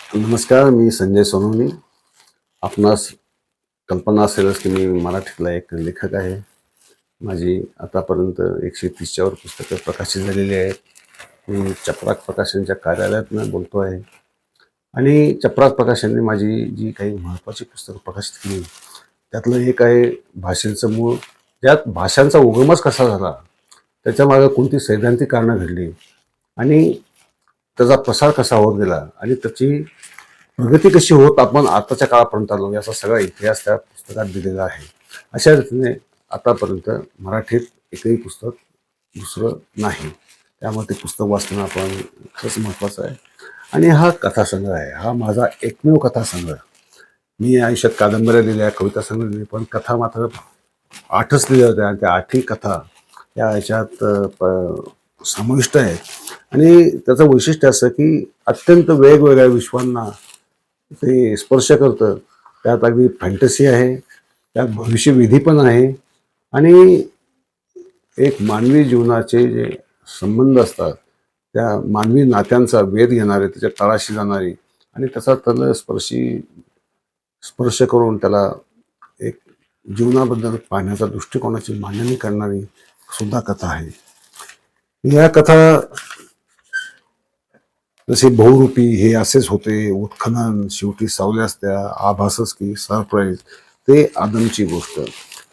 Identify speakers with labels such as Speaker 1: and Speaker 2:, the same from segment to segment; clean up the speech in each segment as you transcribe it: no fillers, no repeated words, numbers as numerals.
Speaker 1: नमस्कार, मी संजय सोनवणे. आपणास कल्पना असेलच की मी मराठीतला एक लेखक आहे. माझी आतापर्यंत 130च्या वर पुस्तकं प्रकाशित झालेली आहेत. मी चपराक प्रकाशनच्या कार्यालयातनं बोलतो आहे आणि चपराक प्रकाशनने माझी जी काही महत्त्वाची पुस्तकं प्रकाशित केली, त्यातलं एक आहे भाषेचं मूळ. त्यात भाषांचा उगमच कसा झाला, त्याच्यामागे कोणती सैद्धांतिक कारणं घडली आणि त्याचा प्रसार कसा होत गेला आणि त्याची प्रगती कशी होत आपण आताच्या काळापर्यंत आलो, याचा सगळा इतिहास त्या पुस्तकात दिलेला आहे. अशा रीतीने आतापर्यंत मराठीत एकही पुस्तक दुसरं नाही. त्यामुळे ते पुस्तक वाचणं आपण खरंच महत्त्वाचं आहे. आणि हा कथासंग्रह आहे, हा माझा एकमेव कथासंग्रह. मी आयुष्यात कादंबऱ्या लिहिल्या, कविता संग्रह लिहिले, पण कथा मात्र 8च लिहिल्या होत्या आणि त्या 8ही कथा या ह्याच्यात समाविष्ट आहेत. आणि त्याचं वैशिष्ट्य असं की अत्यंत वेगवेगळ्या विश्वांना ते स्पर्श करतं. त्यात अगदी फॅन्टसी आहे, त्यात भविष्यविधी पण आहे आणि एक मानवी जीवनाचे जे संबंध असतात, त्या मानवी नात्यांचा वेध घेणारे, त्याच्या तळाशी जाणारी आणि त्याचा स्पर्श करून त्याला एक जीवनाबद्दल पाहण्याचा दृष्टिकोनाची मांडणी करणारी सुद्धा कथा आहे. या कथा जसे बहुरूपी हे असेच होते, उत्खनन, शेवटी सावल्या असत्या, आभासच की सरप्राईज, ते आदमची गोष्ट.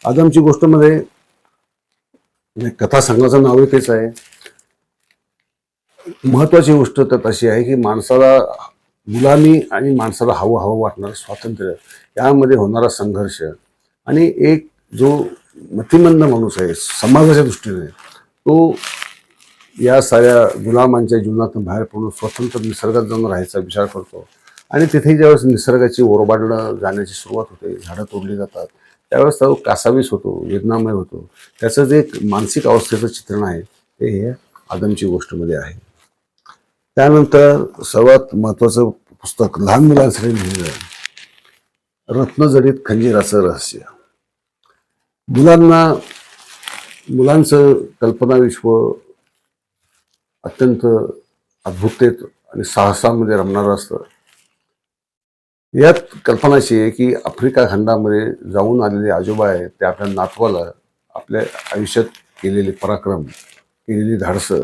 Speaker 1: आदमची गोष्ट मध्ये कथा संग्रहाचं नाव तेच आहे. महत्वाची गोष्ट तर अशी आहे की माणसाला गुलामी आणि माणसाला हवं हवं वाटणारं स्वातंत्र्य, यामध्ये होणारा संघर्ष आणि एक जो मतिमंद माणूस आहे समाजाच्या दृष्टीने, तो या साऱ्या गुलामांच्या जीवनातून बाहेर पडून स्वतंत्र निसर्गात जाऊन राहायचा विचार करतो. आणि तिथे ज्यावेळेस निसर्गाची ओरबाडलं जाण्याची सुरुवात होते, झाडं तोडली जातात, त्यावेळेस तो कासावीस होतो, वेदनामय होतो. त्याचं जे एक मानसिक अवस्थेचं चित्रण आहे ते हे आदमची गोष्टमध्ये आहे. त्यानंतर सर्वात महत्त्वाचं पुस्तक लहान मुलांसाठी लिहिलेलं आहे, रत्नजडित खंजीराचं रहस्य. मुलांचं कल्पनाविश्व अत्यंत अद्भुततेत आणि साहसामध्ये रमणारं असतं. यात कल्पना अशी आहे की आफ्रिका खंडामध्ये जाऊन आलेले आजोबा आहेत, ते आपल्या नातवाला आपल्या आयुष्यात केलेले पराक्रम, केलेली धाडसं,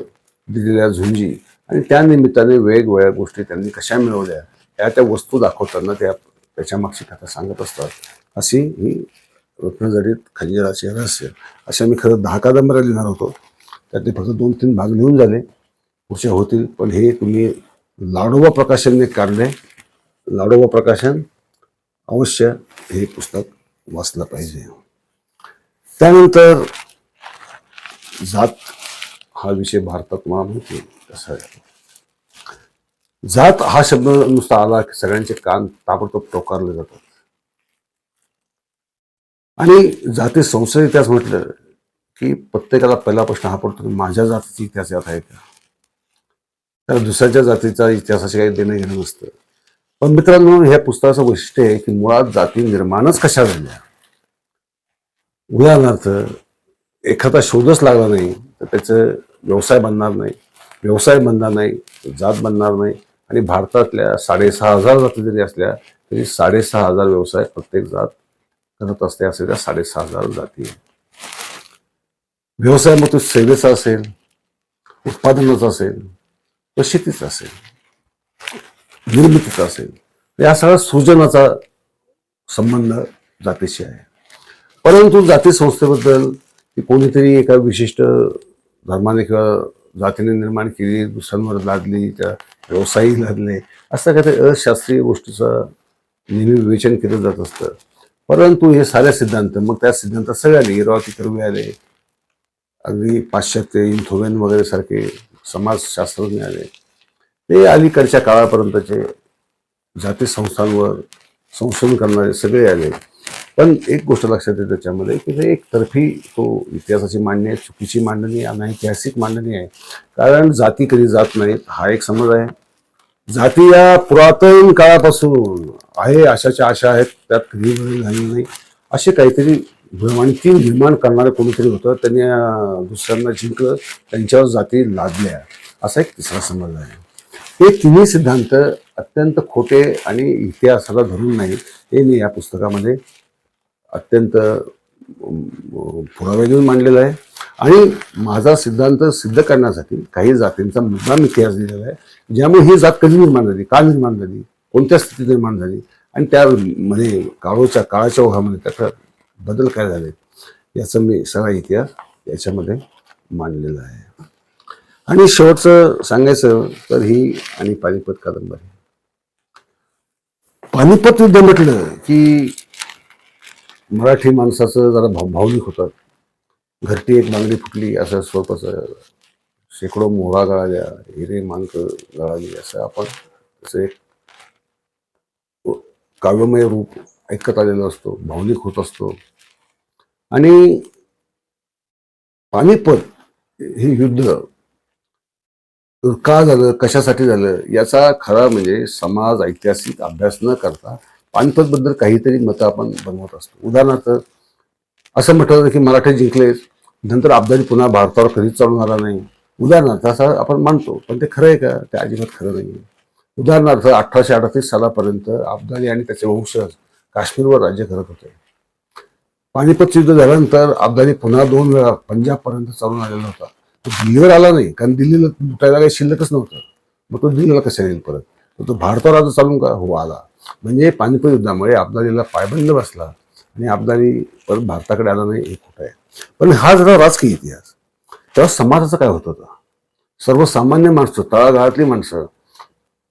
Speaker 1: दिलेल्या झुंजी आणि त्या निमित्ताने वेगवेगळ्या गोष्टी त्यांनी कशा मिळवल्या, त्या वस्तू दाखवताना त्याच्या मागची कथा सांगत असतात. अशी ही रत्नजडित खंजीराचे रहस्य. अशा मी खरं 10 कादंबऱ्या लिहिणार होतो, त्यातले फक्त 2-3 भाग लिहून झाले, पुढचे होतील. पण हे तुम्ही लाडोबा प्रकाशनने काढले. लाडोबा प्रकाशन अवश्य हे पुस्तक वाचलं पाहिजे. त्यानंतर जात हा विषय भारतात मला माहिती आहे कसा आहे. जात हा शब्द नुसता आला की सगळ्यांचे कान ताबडतोब टोकारले जातात. आणि जाती संशय इतिहास म्हटलं की प्रत्येकाला पहिला प्रश्न हा पडतो की माझ्या जातीचा इतिहास यात आहे का. तर दुसऱ्याच्या जातीचा इतिहासाचे काही देणं घेणं नसतं. पण मित्रांनो, ह्या पुस्तकाचं वैशिष्ट्य आहे की मुळात जाती निर्माणच कशा झाल्या. उदाहरणार्थ, एखादा शोधच लागला नाही तर त्याचं व्यवसाय बनणार नाही, व्यवसाय बनणार नाही जात बनणार नाही. आणि भारतातल्या 6,500 जाती जरी असल्या तरी 6,500 व्यवसाय प्रत्येक जात करत असते. असे त्या 6,500 जाती आहेत. व्यवसाय मग तो सेवेचा असेल, उत्पादनाचा असेल, तो शेतीचा असेल, निर्मितीचा असेल, या सगळ्या सृजनाचा संबंध जातीशी आहे. परंतु जाती संस्थेबद्दल की कोणीतरी एका विशिष्ट धर्माने किंवा जातीने निर्माण केली, दुसऱ्यांवर लादली, त्या व्यवसायही लादले, असं काहीतरी अशास्त्रीय गोष्टीचं नेहमी विवेचन केलं जात असतं. परंतु हे सारे सिद्धांत, मग त्या सिद्धांतात सगळ्यांनी इरावती कर्वे आले, अगदी पाश्चात्य इंथोवेन वगैरे सारखे समाजशास्त्रज्ञ आले, ते अलीकडच्या काळापर्यंतचे जाती संस्थांवर संशोधन करणारे सगळे आले. पण एक गोष्ट लक्षात येते त्याच्यामध्ये की ते एकतर्फी तो इतिहासाची मांडणी आहे, चुकीची मांडणी, अनैतिहासिक मांडणी आहे. कारण जाती कधी जात नाहीत हा एक समज आहे. जाती या पुरातन काळापासून आहे, अशाच्या आशा आहेत, त्यात कधी बदल झालेला नाही. असे काहीतरी भ्रमांती निर्माण करणारं कोणीतरी होतं, त्यांनी दुसऱ्यांना जिंकलं, त्यांच्यावर जाती लादल्या, असा एक तिसरा समज आहे. हे तिन्ही सिद्धांत अत्यंत खोटे आणि इतिहासाला धरून नाही, हे मी या पुस्तकामध्ये अत्यंत पुरावे देऊन मांडलेला आहे. आणि माझा सिद्धांत सिद्ध करण्यासाठी काही जातींचा मुद्दाम इतिहास दिलेला आहे, ज्यामुळे ही जात कधी निर्माण झाली, का निर्माण झाली, कोणत्या स्थितीत निर्माण झाली आणि त्यामध्ये काळाच्या ओघामध्ये त्याचा बदल काय झाले, याचा मी सगळा इतिहास याच्यामध्ये मांडलेला आहे. आणि शेवटचं सांगायचं तर ही आणि पानिपत कादंबरी. पानिपत युद्ध म्हटलं की मराठी माणसाचं जरा भावनिक होतं. घरटी एक बांगडी फुटली असं स्वतःच, शेकडो मोहरा गळाल्या, हिरे मांक गळाली, असं आपण असं एक काव्यमय रूप ऐकत आलेलो असतो, भावनिक होत असतो. आणि पानिपत हे युद्ध का झालं, कशासाठी झालं, याचा खरा म्हणजे समाज ऐतिहासिक अभ्यास न करता पानिपतबद्दल काहीतरी मतं आपण बनवत असतो. उदाहरणार्थ असं म्हटलं की मराठे जिंकलेच, नंतर अब्दाली पुन्हा भारतावर कधीच चालून आला नाही, उदाहरणार्थ असं आपण मानतो. पण ते खरं आहे का? ते अजिबात खरं नाही. उदाहरणार्थ 1838 सालापर्यंत अब्दाली आणि त्याचे वंशज काश्मीरवर राज्य करत होते. पानिपत युद्ध झाल्यानंतर अब्दाली पुन्हा 2 वेळा पंजाबपर्यंत चालून आलेला होता. तो दिल्लीवर आला नाही, कारण दिल्लीला लुटायला काही शिल्लकच नव्हतं. मग तो दिल्लीला कसा येईल परत? तो भारतावर आता चालून का? हो, आला. म्हणजे पानिपत युद्धामुळे अब्दालीला पायबंद बसला आणि अब्दाली परत भारताकडे आला नाही, हे खोटं आहे. पण हा जरा राजकीय इतिहास. तेव्हा समाजाचं काय होत होतं? सर्वसामान्य माणसं, तळागाळातली माणसं,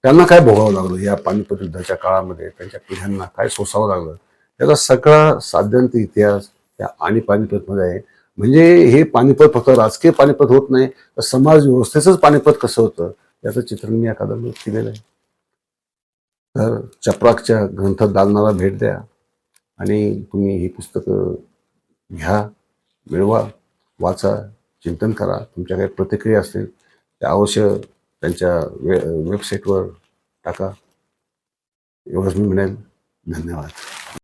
Speaker 1: त्यांना काय भोगावं लागलं या पानिपत युद्धाच्या काळामध्ये, त्यांच्या पिढ्यांना काय सोसावं लागलं, त्याचा सगळा साध्यंत इतिहास त्या आणि पानिपतमध्ये आहे. म्हणजे हे पानिपत फक्त राजकीय पानिपत होत नाही, तर समाज व्यवस्थेचंच पानिपत कसं होतं, याचं चित्रण मी या कादंबरीत केलेलं आहे. तर चपराकच्या ग्रंथ दालनाला भेट द्या आणि तुम्ही ही पुस्तकं घ्या, मिळवा, वाचा, चिंतन करा. तुमच्या काही प्रतिक्रिया असतील त्या अवश्य त्यांच्या वेबसाईटवर टाका. एवढंच मी म्हणेन. धन्यवाद.